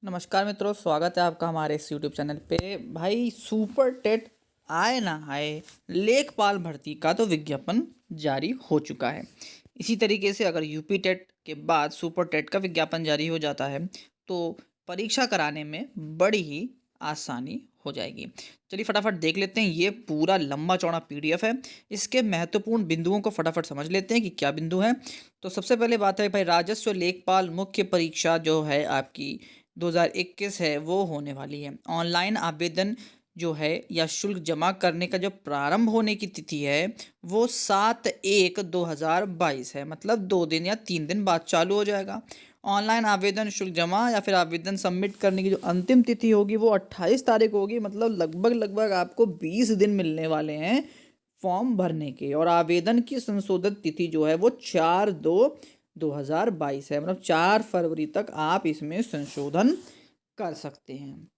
नमस्कार मित्रों, स्वागत है आपका हमारे इस यूट्यूब चैनल पे। भाई सुपर टेट आए ना आए, लेखपाल भर्ती का तो विज्ञापन जारी हो चुका है। इसी तरीके से अगर यूपी टेट के बाद सुपर टेट का विज्ञापन जारी हो जाता है तो परीक्षा कराने में बड़ी ही आसानी हो जाएगी। चलिए फटाफट देख लेते हैं, ये पूरा लंबा चौड़ा पीडीएफ है। इसके महत्वपूर्ण बिंदुओं को फटाफट समझ लेते हैं कि क्या बिंदु हैं। तो सबसे पहले बात है भाई, राजस्व लेखपाल मुख्य परीक्षा जो है आपकी 2021 है वो होने वाली है। ऑनलाइन आवेदन जो है या शुल्क जमा करने का जो प्रारंभ होने की तिथि है वो 7/1/2022 है, मतलब 2 दिन या 3 दिन बाद चालू हो जाएगा। ऑनलाइन आवेदन शुल्क जमा या फिर आवेदन सबमिट करने की जो अंतिम तिथि होगी वो 28 तारीख होगी, मतलब लगभग आपको 20 दिन मिलने वाले हैं फॉर्म भरने के। और आवेदन की संशोधित तिथि जो है वो 4/2/2022 है, मतलब 4 फरवरी तक आप इसमें संशोधन कर सकते हैं।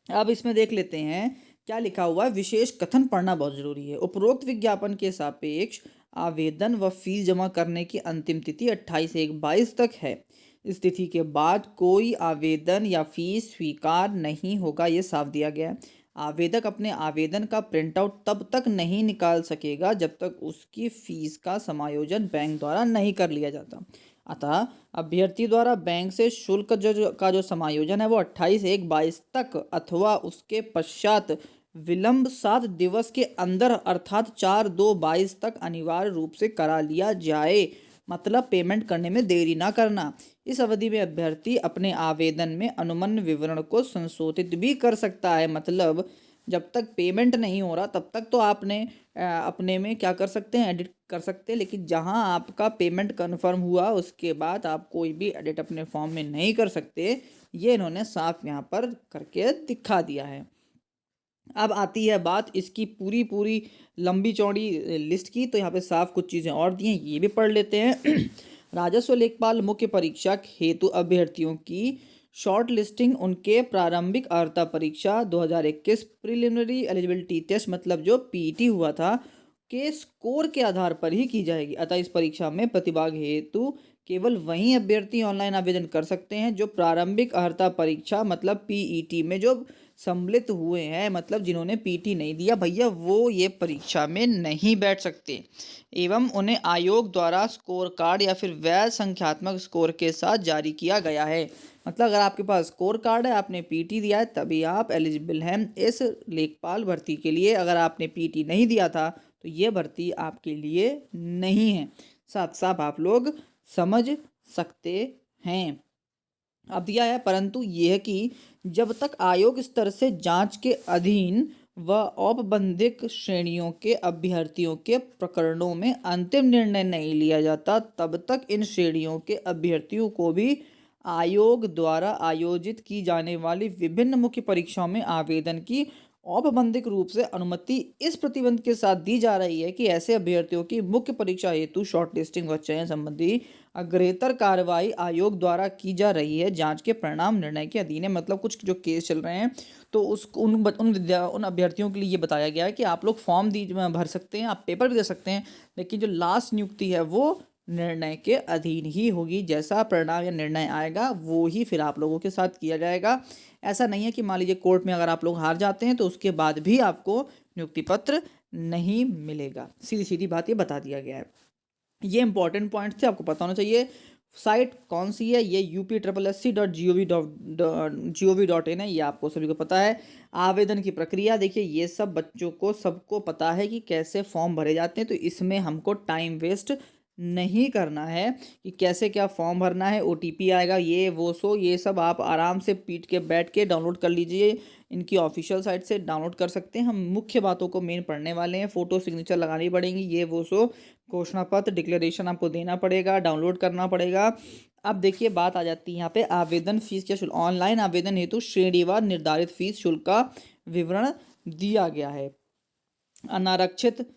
अब इसमें देख लेते हैं क्या लिखा हुआ है। विशेष कथन पढ़ना बहुत जरूरी है। उपरोक्त विज्ञापन के सापेक्ष आवेदन व फीस जमा करने की अंतिम तिथि 28/1/22 तक है। इस तिथि के बाद कोई आवेदन या फीस स्वीकार नहीं होगा, ये साफ दिया गया है। आवेदक अपने आवेदन का प्रिंटआउट तब तक नहीं निकाल सकेगा जब तक उसकी फीस का समायोजन बैंक द्वारा नहीं कर लिया जाता। अतः अभ्यर्थी द्वारा बैंक से शुल्क जो समायोजन है वो 28/1/22 तक अथवा उसके पश्चात विलंब 7 दिवस के अंदर अर्थात 4/2/22 तक अनिवार्य रूप से करा लिया जाए, मतलब पेमेंट करने में देरी ना करना। इस अवधि में अभ्यर्थी अपने आवेदन में अनुमन्य विवरण को संशोधित भी कर सकता है, मतलब जब तक पेमेंट नहीं हो रहा तब तक तो आपने अपने में क्या कर सकते हैं, एडिट कर सकते हैं। लेकिन जहां आपका पेमेंट कन्फर्म हुआ उसके बाद आप कोई भी एडिट अपने फॉर्म में नहीं कर सकते, ये इन्होंने साफ यहाँ पर करके दिखा दिया है। अब आती है बात इसकी पूरी पूरी लंबी चौड़ी लिस्ट की, तो यहाँ पे साफ कुछ चीज़ें और दी हैं, ये भी पढ़ लेते हैं। राजस्व लेखपाल मुख्य परीक्षा हेतु अभ्यर्थियों की शॉर्ट लिस्टिंग उनके प्रारंभिक अर्हता परीक्षा 2021 प्रिलिमिनरी एलिजिबिलिटी टेस्ट, मतलब जो पीटी हुआ था, के स्कोर के आधार पर ही की जाएगी। अतः इस परीक्षा में प्रतिभाग हेतु केवल वही अभ्यर्थी ऑनलाइन आवेदन कर सकते हैं जो प्रारंभिक अर्हता परीक्षा मतलब पीईटी में जो सम्मिलित हुए हैं, मतलब जिन्होंने पीटी नहीं दिया भैया वो ये परीक्षा में नहीं बैठ सकते। एवं उन्हें आयोग द्वारा स्कोर कार्ड या फिर वैध संख्यात्मक स्कोर के साथ जारी किया गया है। मतलब अगर आपके पास स्कोर कार्ड है, आपने पीटी दिया है, तभी आप एलिजिबल हैं इस लेखपाल भर्ती के लिए। अगर आपने पीटी नहीं दिया था तो ये भर्ती आपके लिए नहीं है। साथ साथ आप लोग समझ सकते हैं। अब दिया है परंतु यह कि जब तक आयोग स्तर से जांच के अधीन व औपबंधिक श्रेणियों के अभ्यर्थियों के प्रकरणों में अंतिम निर्णय नहीं लिया जाता, तब तक इन श्रेणियों के अभ्यर्थियों को भी आयोग द्वारा आयोजित की जाने वाली विभिन्न मुख्य परीक्षाओं में आवेदन की औपबंधिक रूप से अनुमति इस प्रतिबंध के साथ दी जा रही है कि ऐसे अभ्यर्थियों की मुख्य परीक्षा हेतु शॉर्ट लिस्टिंग व चयन संबंधी अग्रेतर कार्रवाई आयोग द्वारा की जा रही है, जांच के परिणाम निर्णय के अधीन है। मतलब कुछ जो केस चल रहे हैं तो उन अभ्यर्थियों के लिए ये बताया गया है कि आप लोग फॉर्म भर सकते हैं, आप पेपर भी दे सकते हैं, लेकिन जो लास्ट नियुक्ति है वो निर्णय के अधीन ही होगी। जैसा परिणाम या निर्णय आएगा वो ही फिर आप लोगों के साथ किया जाएगा। ऐसा नहीं है कि मान लीजिए कोर्ट में अगर आप लोग हार जाते हैं तो उसके बाद भी आपको नियुक्ति पत्र नहीं मिलेगा। सीधी सीधी बात ये बता दिया गया है। ये इंपॉर्टेंट पॉइंट थे, आपको पता होना चाहिए। साइट कौन सी है, ये UP.SC.gov.in है, ये आपको सभी को पता है। आवेदन की प्रक्रिया देखिए, ये सब बच्चों को सबको पता है कि कैसे फॉर्म भरे जाते हैं, तो इसमें हमको टाइम वेस्ट नहीं करना है कि कैसे क्या फॉर्म भरना है। OTP आएगा, ये वो सो ये सब आप आराम से पीट के बैठ के डाउनलोड कर लीजिए, इनकी ऑफिशियल साइट से डाउनलोड कर सकते हैं। हम मुख्य बातों को मेन पढ़ने वाले हैं। फ़ोटो सिग्नेचर लगानी पड़ेंगी, ये वो सो घोषणा पत्र डिक्लेरेशन आपको देना पड़ेगा, डाउनलोड करना पड़ेगा। अब देखिए बात आ जाती है यहाँ पे आवेदन फीस क्या शुल्क। ऑनलाइन आवेदन हेतु श्रेणीवार निर्धारित फीस शुल्क का विवरण दिया गया है। अनारक्षित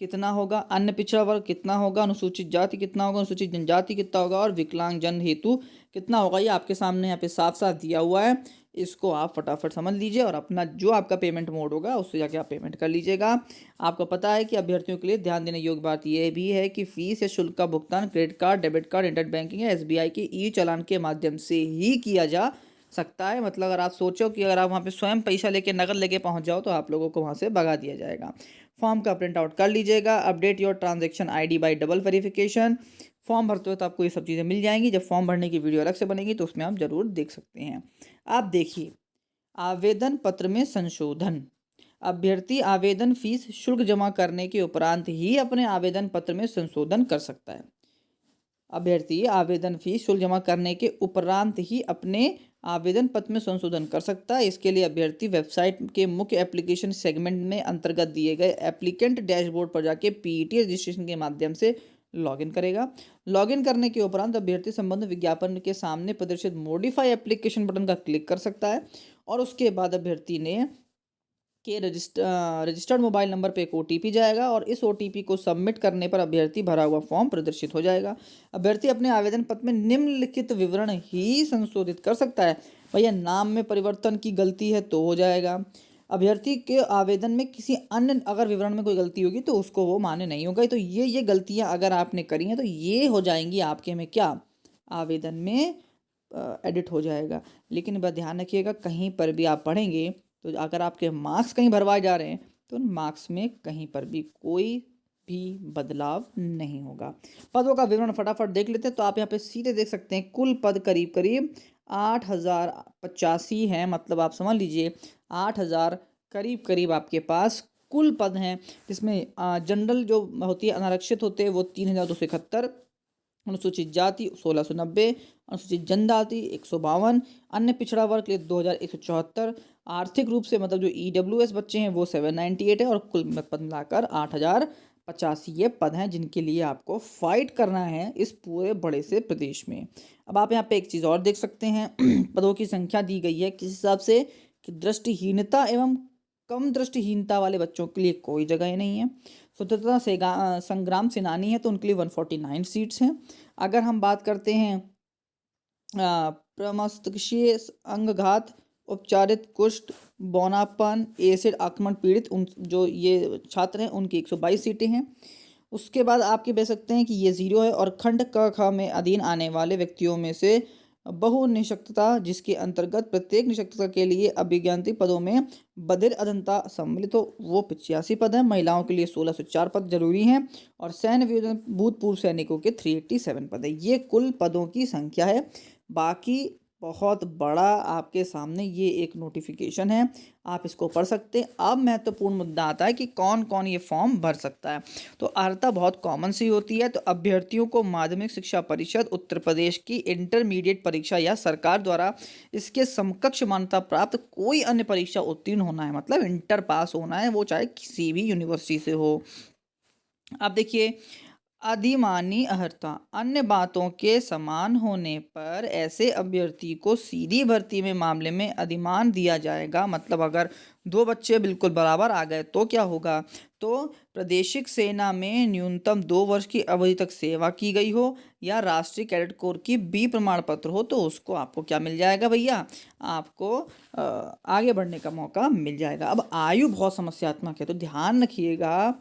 कितना होगा, अन्य पिछड़ा वर्ग कितना होगा, अनुसूचित जाति कितना होगा, अनुसूचित जनजाति कितना होगा और विकलांग जन हेतु कितना होगा, ये आपके सामने यहाँ पे साफ साफ दिया हुआ है। इसको आप फटाफट समझ लीजिए और अपना जो आपका पेमेंट मोड होगा उससे जाके आप पेमेंट कर लीजिएगा। आपको पता है कि अभ्यर्थियों के लिए ध्यान देने योग्य बात यह भी है कि फीस या शुल्क का भुगतान credit card, debit card, internet banking या SBI के ई चालान के माध्यम से ही किया जा सकता है। मतलब अगर आप सोचो कि अगर आप वहाँ पे स्वयं पैसा लेके नकद लेके पहुँच जाओ तो आप लोगों को वहाँ से भगा दिया जाएगा। फॉर्म का प्रिंट आउट कर लीजिएगा। Update your transaction ID bye double verification. Form भरते हो तो आपको ये सब चीज़ें मिल जाएंगी। जब फॉर्म भरने की वीडियो अलग से बनेगी तो उसमें आप ज़रूर देख सकते हैं। आप देखिए, आवेदन पत्र में संशोधन। अभ्यर्थी आवेदन फीस शुल्क जमा करने के उपरांत ही अपने आवेदन पत्र में संशोधन कर सकता है। अभ्यर्थी आवेदन फीस शुल्क जमा करने के उपरांत ही अपने आवेदन पत्र में संशोधन कर सकता है। इसके लिए अभ्यर्थी वेबसाइट के मुख्य एप्लीकेशन सेगमेंट में अंतर्गत दिए गए एप्लीकेंट डैशबोर्ड पर जाके पीईटी रजिस्ट्रेशन के माध्यम से लॉगिन करेगा। लॉगिन करने के उपरांत अभ्यर्थी संबंधित विज्ञापन के सामने प्रदर्शित मॉडिफाई एप्लीकेशन बटन का क्लिक कर सकता है और उसके बाद अभ्यर्थी ने के रजिस्टर्ड मोबाइल नंबर पे एक ओटीपी जाएगा और इस ओटीपी को सबमिट करने पर अभ्यर्थी भरा हुआ फॉर्म प्रदर्शित हो जाएगा। अभ्यर्थी अपने आवेदन पत्र में निम्नलिखित विवरण ही संशोधित कर सकता है। भैया नाम में परिवर्तन की गलती है तो हो जाएगा। अभ्यर्थी के आवेदन में किसी अन्य अगर विवरण में कोई गलती होगी तो उसको वो मान्य नहीं होगा। तो ये गलतियाँ अगर आपने करी हैं तो ये हो जाएंगी आपके में क्या, आवेदन में एडिट हो जाएगा। लेकिन बस ध्यान रखिएगा, कहीं पर भी आप पढ़ेंगे तो अगर आपके मार्क्स कहीं भरवाए जा रहे हैं तो उन मार्क्स में कहीं पर भी कोई भी बदलाव नहीं होगा। पदों का विवरण फटाफट देख लेते हैं। तो आप यहाँ पे सीधे देख सकते हैं कुल पद करीब करीब 8085 हैं। मतलब आप समझ लीजिए 8000 करीब करीब आपके पास कुल पद हैं, जिसमें जनरल जो होती है अनारक्षित होते हैं वो 3271, अनुसूचित जाति 1690, अनुसूचित जनजाति 152, अन्य पिछड़ा वर्ग के लिए 2174, आर्थिक रूप से मतलब जो ईडब्ल्यूएस बच्चे हैं वो 798 है और कुल पद मिलाकर 8085 ये पद हैं जिनके लिए आपको फाइट करना है इस पूरे बड़े से प्रदेश में। अब आप यहाँ पे एक चीज़ और देख सकते हैं पदों की संख्या दी गई है किस हिसाब से कि दृष्टिहीनता एवं कम दृष्टिहीनता वाले बच्चों के लिए कोई जगह नहीं है। स्वतंत्रता से संग्राम सेनानी है तो उनके लिए 149 सीट्स हैं। अगर हम बात करते हैं प्रमस्तिष्कीय अंगघात, उपचारित कुष्ठ, बौनापन, एसिड आक्रमण पीड़ित उन जो ये छात्र हैं उनकी 122 सीटें हैं। उसके बाद आपके कह सकते हैं कि ये 0 है। और खंड क ख में अधीन आने वाले व्यक्तियों में से बहु निशक्तता, जिसके अंतर्गत प्रत्येक निशक्तता के लिए अभिज्ञानिक पदों में बधिर अदंता सम्मिलित हो, वो 85 पद हैं। महिलाओं के लिए 1604 पद जरूरी हैं और सैन्य वियोजन भूतपूर्व सैनिकों के 387 पद है। ये कुल पदों की संख्या है। बाकी बहुत बड़ा आपके सामने ये एक नोटिफिकेशन है, आप इसको पढ़ सकते हैं। अब महत्वपूर्ण मुद्दा आता है कि कौन कौन ये फॉर्म भर सकता है। तो अर्हता बहुत कॉमन सी होती है। तो अभ्यर्थियों को माध्यमिक शिक्षा परिषद उत्तर प्रदेश की इंटरमीडिएट परीक्षा या सरकार द्वारा इसके समकक्ष मान्यता प्राप्त कोई अन्य परीक्षा उत्तीर्ण होना है, मतलब इंटर पास होना है, वो चाहे किसी भी यूनिवर्सिटी से हो। अब देखिए, अधिमानी अर्हता अन्य बातों के समान होने पर ऐसे अभ्यर्थी को सीधी भर्ती में मामले में अधिमान दिया जाएगा। मतलब अगर दो बच्चे बिल्कुल बराबर आ गए तो क्या होगा, तो प्रादेशिक सेना में न्यूनतम 2 वर्ष की अवधि तक सेवा की गई हो या राष्ट्रीय कैडेट कोर की बी प्रमाण पत्र हो तो उसको आपको क्या मिल जाएगा भैया, आपको आगे बढ़ने का मौका मिल जाएगा। अब आयु बहुत समस्यात्मक है तो ध्यान रखिएगा,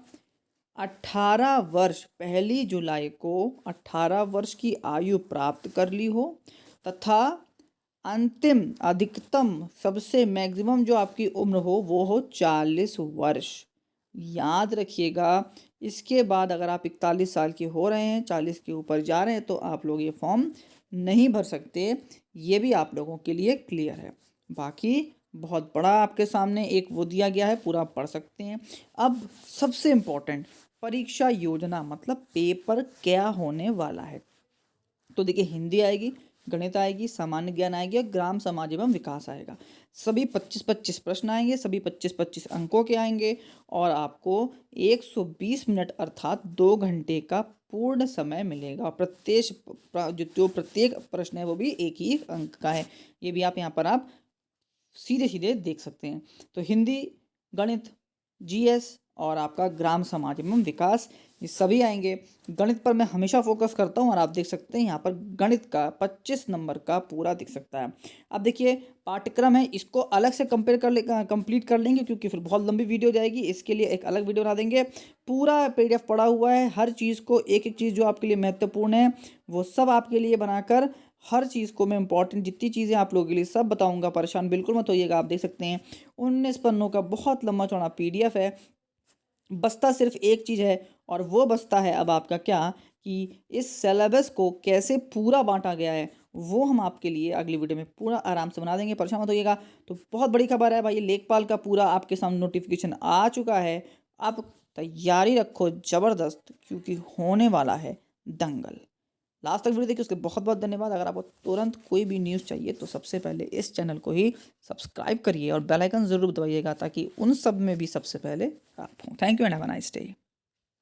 18 वर्ष 1 जुलाई को 18 वर्ष की आयु प्राप्त कर ली हो तथा अंतिम अधिकतम सबसे मैक्सिमम जो आपकी उम्र हो वो हो 40 वर्ष। याद रखिएगा, इसके बाद अगर आप 41 साल के हो रहे हैं, 40 के ऊपर जा रहे हैं तो आप लोग ये फॉर्म नहीं भर सकते। ये भी आप लोगों के लिए क्लियर है। बाकी बहुत बड़ा आपके सामने एक वो दिया गया है, पूरा पढ़ सकते हैं। अब सबसे इम्पोर्टेंट परीक्षा योजना, मतलब पेपर क्या होने वाला है। तो देखिए, हिंदी आएगी, गणित आएगी, सामान्य ज्ञान आएगी और ग्राम समाज एवं विकास आएगा। सभी 25-25 प्रश्न आएंगे, सभी 25-25 अंकों के आएंगे और आपको 120 मिनट अर्थात 2 घंटे का पूर्ण समय मिलेगा। प्रत्येक प्रत्येक प्रश्न है वो भी एक ही अंक का है। ये भी आप यहाँ पर आप सीधे सीधे देख सकते हैं। तो हिंदी, गणित, जीएस और आपका ग्राम समाज एवं विकास ये सभी आएंगे। गणित पर मैं हमेशा फोकस करता हूँ और आप देख सकते हैं यहाँ पर गणित का 25 नंबर का पूरा दिख सकता है। अब देखिए, पाठ्यक्रम है, इसको अलग से कंप्लीट कर लेंगे क्योंकि फिर बहुत लंबी वीडियो जाएगी। इसके लिए एक अलग वीडियो बना देंगे। पूरा पीडीएफ पड़ा हुआ है, हर चीज़ को एक एक चीज़ जो आपके लिए महत्वपूर्ण है वो सब आपके लिए बनाकर हर चीज़ को मैं इंपॉर्टेंट जितनी चीज़ें आप लोगों के लिए सब बताऊंगा, परेशान बिल्कुल मत होइएगा। आप देख सकते हैं 19 पन्नों का बहुत लंबा चौड़ा पीडीएफ है। बचता सिर्फ एक चीज़ है और वो बचता है अब आपका क्या, कि इस सिलेबस को कैसे पूरा बांटा गया है वो हम आपके लिए अगली वीडियो में पूरा आराम से बना देंगे, परेशान मत होइएगा। तो बहुत बड़ी खबर है भाई, लेखपाल का पूरा आपके सामने नोटिफिकेशन आ चुका है। आप तैयारी रखो ज़बरदस्त, क्योंकि होने वाला है दंगल। लास्ट तक वीडियो देखिए, उसके बहुत बहुत धन्यवाद। अगर आपको तुरंत कोई भी न्यूज़ चाहिए तो सबसे पहले इस चैनल को ही सब्सक्राइब करिए और बेल आइकन ज़रूर दबाइएगा, ताकि उन सब में भी सबसे पहले आप हों। Thank you and have a nice day.